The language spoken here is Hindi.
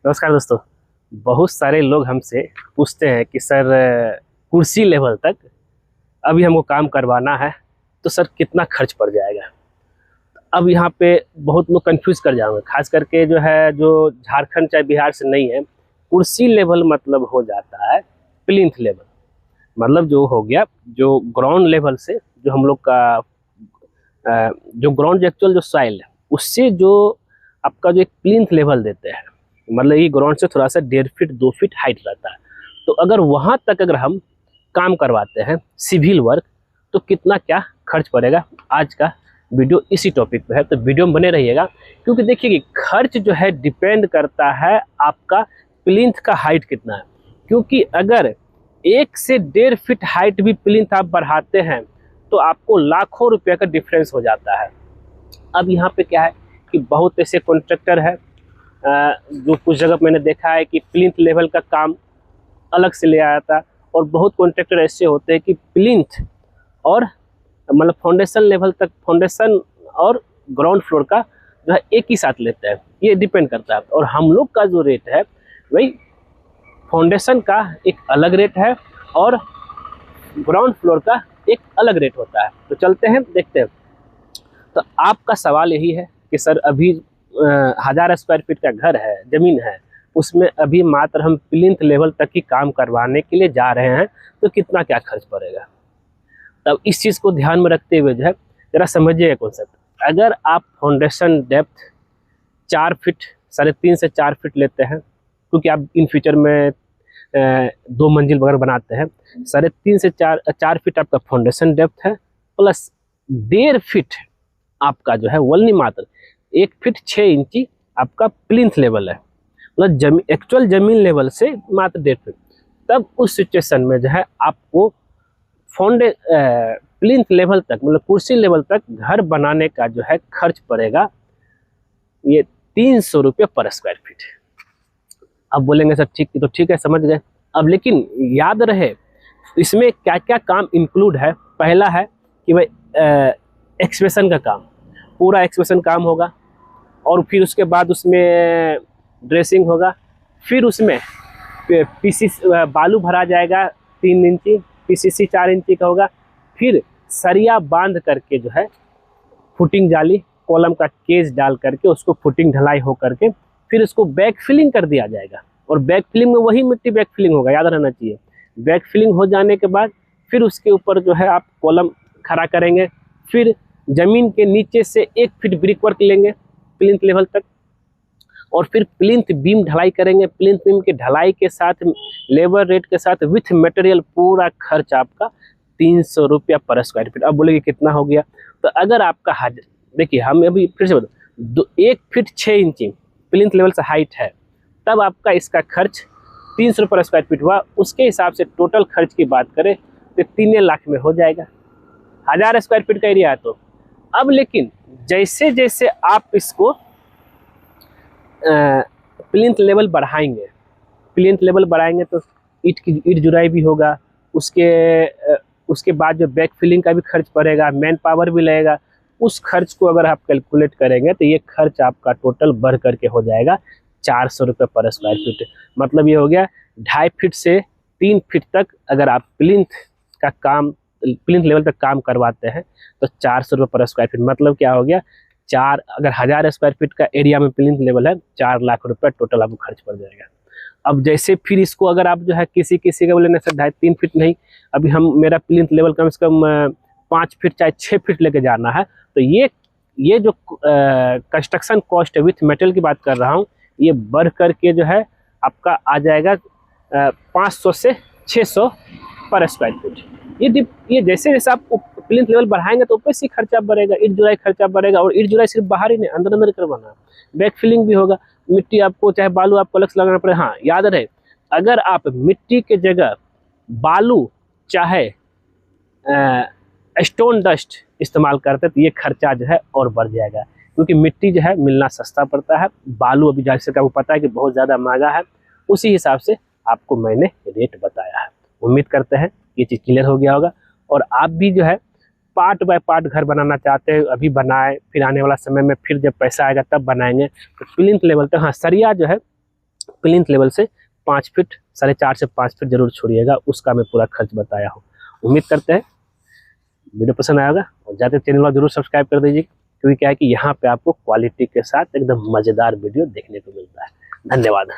नमस्कार दोस्तों। बहुत सारे लोग हमसे पूछते हैं कि सर कुर्सी लेवल तक अभी हमको काम करवाना है तो सर कितना खर्च पड़ जाएगा। अब यहाँ पे बहुत लोग कंफ्यूज कर जाएंगे, खास करके जो झारखंड चाहे बिहार से नहीं है। कुर्सी लेवल मतलब हो जाता है प्लिंथ लेवल, मतलब जो हो गया जो ग्राउंड लेवल से जो हम लोग का जो ग्राउंड एक्चुअल जो सॉइल है उससे जो आपका जो एक प्लिंथ लेवल देते हैं, मतलब ये ग्राउंड से थोड़ा सा 1.5 फीट 2 फीट हाइट रहता है। तो अगर वहाँ तक अगर हम काम करवाते हैं सिविल वर्क तो कितना क्या खर्च पड़ेगा, आज का वीडियो इसी टॉपिक पे है। तो वीडियो में बने रहिएगा, क्योंकि देखिए कि खर्च जो है डिपेंड करता है आपका प्लिंथ का हाइट कितना है। क्योंकि अगर 1 से 1.5 फीट हाइट भी प्लिंथ आप बढ़ाते हैं तो आपको लाखों रुपये का डिफरेंस हो जाता है। अब यहाँ पे क्या है कि बहुत ऐसे कॉन्ट्रैक्टर है जो कुछ जगह मैंने देखा है कि प्लिंथ लेवल का काम अलग से ले आया था, और बहुत कॉन्ट्रैक्टर ऐसे होते हैं कि प्लिंथ और मतलब फाउंडेशन लेवल तक, फाउंडेशन और ग्राउंड फ्लोर का जो है एक ही साथ लेते हैं। ये डिपेंड करता है। और हम लोग का जो रेट है वही फाउंडेशन का एक अलग रेट है और ग्राउंड फ्लोर का एक अलग रेट होता है। तो चलते हैं देखते हैं। तो आपका सवाल यही है कि सर अभी 1000 स्क्वायर फीट का घर है, ज़मीन है, उसमें अभी मात्र हम प्लिंथ लेवल तक ही काम करवाने के लिए जा रहे हैं तो कितना क्या खर्च पड़ेगा। तब इस चीज़ को ध्यान में रखते हुए जरा समझिए कॉन्सेप्ट। अगर आप फाउंडेशन डेप्थ 4 फीट 3.5 से 4 फीट लेते हैं, क्योंकि आप इन फ्यूचर में 2 मंजिल वगैरह बनाते हैं, 3.5 से 4 फीट आपका फाउंडेशन डेप्थ है, प्लस 1.5 फीट आपका जो है वल्नी मात्र 1 फीट 6 इंची आपका प्लिंथ लेवल है, मतलब एक्चुअल जमीन लेवल से मात्र 1.5 फीट। तब उस सिचुएशन में जो है आपको प्लिंथ लेवल तक, मतलब कुर्सी लेवल तक घर बनाने का जो है खर्च पड़ेगा ये 300 रुपये पर स्क्वायर फीट। अब बोलेंगे सर ठीक है, समझ गए। अब लेकिन याद रहे इसमें क्या क्या काम इंक्लूड है। पहला है कि भाई एक्सप्रेशन का काम, पूरा एक्सप्रेशन काम होगा, और फिर उसके बाद उसमें ड्रेसिंग होगा, फिर उसमें पीसी बालू भरा जाएगा 3 इंची, पीसीसी 4 इंची का होगा, फिर सरिया बांध करके जो है फुटिंग जाली कॉलम का केज डाल करके उसको फुटिंग ढलाई हो करके फिर उसको बैक फिलिंग कर दिया जाएगा। और बैक फिलिंग में वही मिट्टी बैक फिलिंग होगा, याद रहना चाहिए। बैक फिलिंग हो जाने के बाद फिर उसके ऊपर जो है आप कॉलम खड़ा करेंगे, फिर जमीन के नीचे से 1 फीट ब्रिक वर्क लेंगे प्लिंथ लेवल तक, और फिर प्लिंथ बीम ढलाई करेंगे। प्लिंथ बीम की ढलाई के साथ लेबर रेट के साथ विथ मटेरियल पूरा खर्च आपका 300 रुपया पर स्क्वायर फीट। अब बोलेंगे कितना हो गया। तो अगर आपका देखिए हम अभी फिर से बता 1 फीट 6 इंची प्लिंथ लेवल से हाइट है, तब आपका इसका खर्च 300 रुपये पर स्क्वायर फीट हुआ। उसके हिसाब से टोटल खर्च की बात करें तो 3 लाख में हो जाएगा, 1000 स्क्वायर फीट का एरिया है तो। अब लेकिन जैसे जैसे आप इसको प्लिंथ लेवल बढ़ाएंगे, तो ईट जुराई भी होगा, उसके बाद जो बैक फिलिंग का भी खर्च पड़ेगा, मैन पावर भी लगेगा। उस खर्च को अगर आप कैलकुलेट करेंगे तो ये खर्च आपका टोटल बढ़ करके हो जाएगा 400 रुपये पर स्क्वायर फीट। मतलब ये हो गया 2.5 फीट से 3 फीट तक अगर आप प्लिंथ लेवल तक काम करवाते हैं तो 400 रुपये पर स्क्वायर फीट। मतलब क्या हो गया, अगर 1000 स्क्वायर फीट का एरिया में प्लिंथ लेवल है, 4 लाख रुपए टोटल आपको खर्च पड़ जाएगा। अब जैसे फिर इसको अगर आप जो है किसी का बोले सर 2.5-3 फीट नहीं, अभी मेरा प्लिंथ लेवल कम से कम 5 फीट चाहे 6 फीट लेके जाना है, तो ये जो कंस्ट्रक्शन कॉस्ट विथ मटेरियल की बात कर रहा हूँ, ये बढ़ करके जो है आपका आ जाएगा 500 से 600 पर स्क्वायर फीट। ये जैसे जैसे आप प्लिंथ लेवल बढ़ाएंगे तो ऊपर से खर्चा बढ़ेगा, ईट जुराई खर्चा बढ़ेगा। और ईट जुराई सिर्फ बाहर ही नहीं, अंदर करवाना है, बैक फिलिंग भी होगा, मिट्टी आपको चाहे बालू आपको अलग से लगाना पड़े। हाँ याद रहे, अगर आप मिट्टी के जगह बालू चाहे स्टोन डस्ट इस्तेमाल करते तो ये खर्चा जो है और बढ़ जाएगा, क्योंकि मिट्टी जो है मिलना सस्ता पड़ता है, बालू अभी जैसे आपको पता है कि बहुत ज़्यादा महंगा है। उसी हिसाब से आपको मैंने रेट बताया है। उम्मीद करते हैं ये चीज़ क्लियर हो गया होगा। और आप भी जो है पार्ट बाय पार्ट घर बनाना चाहते हैं, अभी बनाए, फिर आने वाला समय में फिर जब पैसा आएगा तब बनाएंगे। तो प्लिंथ लेवल तक, हाँ सरिया जो है प्लिंथ लेवल से 5 फीट, 4.5 से 5 फीट जरूर छोड़िएगा, उसका मैं पूरा खर्च बताया हूँ। उम्मीद करते हैं वीडियो पसंद आएगा, और जाते चैनल को जरूर सब्सक्राइब कर दीजिए, क्योंकि क्या है कि यहाँ पे आपको क्वालिटी के साथ एकदम मज़ेदार वीडियो देखने को मिलता है। धन्यवाद।